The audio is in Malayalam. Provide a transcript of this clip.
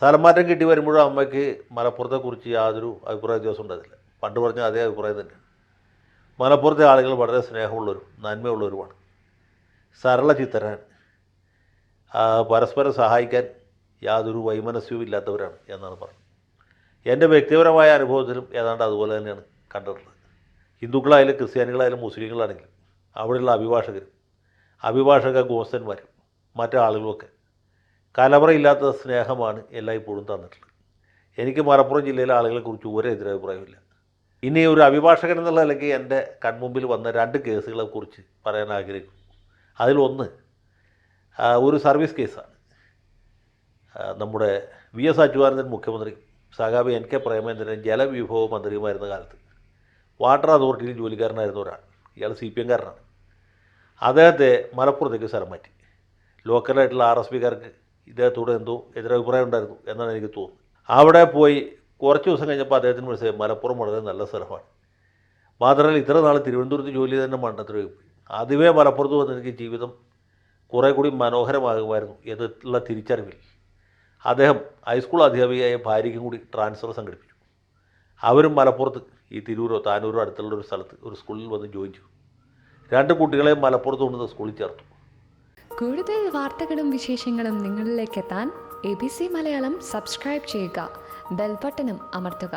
സ്ഥലം മാറ്റം കിട്ടി വരുമ്പോഴും അമ്മയ്ക്ക് മലപ്പുറത്തെക്കുറിച്ച് യാതൊരു അഭിപ്രായ വ്യത്യാസം ഉണ്ടായിരുന്നില്ല. പണ്ട് പറഞ്ഞ അതേ അഭിപ്രായം തന്നെ. മലപ്പുറത്തെ ആളുകൾ വളരെ സ്നേഹമുള്ളവരും നന്മയുള്ളവരുമാണ്, സരള ചിത്തരാണ്, പരസ്പരം സഹായിക്കാൻ യാതൊരു വൈമനസ്യവും ഇല്ലാത്തവരാണ് എന്നാണ് പറഞ്ഞത്. എൻ്റെ വ്യക്തിപരമായ അനുഭവത്തിലും ഏതാണ്ട് അതുപോലെ തന്നെയാണ് കണ്ടിട്ടുള്ളത്. ഹിന്ദുക്കളായാലും ക്രിസ്ത്യാനികളായാലും മുസ്ലിങ്ങളാണെങ്കിലും അവിടെയുള്ള അഭിഭാഷക ഗോസ്തന്മാരും മറ്റാളുകളുമൊക്കെ കലവറയില്ലാത്ത സ്നേഹമാണ് എല്ലായ്പ്പോഴും തന്നിട്ടുള്ളത്. എനിക്ക് മലപ്പുറം ജില്ലയിലെ ആളുകളെക്കുറിച്ച് ഒരു എതിരഭിപ്രായമില്ല. ഇനി ഒരു അഭിഭാഷകൻ എന്നുള്ള നിലയ്ക്ക് എൻ്റെ കൺമുമ്പിൽ വന്ന 2 കേസുകളെക്കുറിച്ച് പറയാൻ ആഗ്രഹിക്കുന്നു. അതിലൊന്ന് ഒരു സർവീസ് കേസാണ്. നമ്മുടെ VS അച്യുതാനന്ദൻ മുഖ്യമന്ത്രി, സഖാവ് NK പ്രേമചന്ദ്രൻ ജലവിഭവ മന്ത്രിയുമായിരുന്ന കാലത്ത് വാട്ടർ അതോറിറ്റിയിൽ ജോലിക്കാരനായിരുന്ന ഒരാൾ, ഇയാൾ CPM-കാരനാണ്. അദ്ദേഹത്തെ മലപ്പുറത്തേക്ക് സ്ഥലം മാറ്റി. ലോക്കലായിട്ടുള്ള RSPക്കാർക്ക് ഇദ്ദേഹത്തോട് എന്തോ എതിരഭിപ്രായം ഉണ്ടായിരുന്നു എന്നാണ് എനിക്ക് തോന്നുന്നത്. അവിടെ പോയി കുറച്ച് ദിവസം കഴിഞ്ഞപ്പോൾ അദ്ദേഹത്തിന് മനസ്സിലായി മലപ്പുറം വളരെ നല്ല സ്ഥലമാണ്. മാത്രമല്ല ഇത്ര നാൾ തിരുവനന്തപുരത്ത് ജോലി തന്നെ മണ്ടത്തിലേക്ക് പോയി. ആദ്യമേ മലപ്പുറത്ത് വന്ന് എനിക്ക് ജീവിതം കുറേ കൂടി മനോഹരമാകുമായിരുന്നു എന്നുള്ള തിരിച്ചറിവിൽ അദ്ദേഹം ഹൈസ്കൂൾ അധ്യാപികയായ ഭാര്യയ്ക്കും കൂടി ട്രാൻസ്ഫർ സംഘടിപ്പിച്ചു. അവരും മലപ്പുറത്ത് ഈ തിരൂരോ താനൂരോ അടുത്തുള്ള ഒരു സ്ഥലത്ത് ഒരു സ്കൂളിൽ വന്ന് ജോയിൻ ചെയ്തു. 2 കുട്ടികളെയും മലപ്പുറത്ത് കൊണ്ടുവന്ന് സ്കൂളിൽ ചേർത്തു. കൂടുതൽ വാർത്തകളും വിശേഷങ്ങളും നിങ്ങളിലേക്ക് എത്താൻ ABC മലയാളം സബ്സ്ക്രൈബ് ചെയ്യുക, ബെൽ ബട്ടണും അമർത്തുക.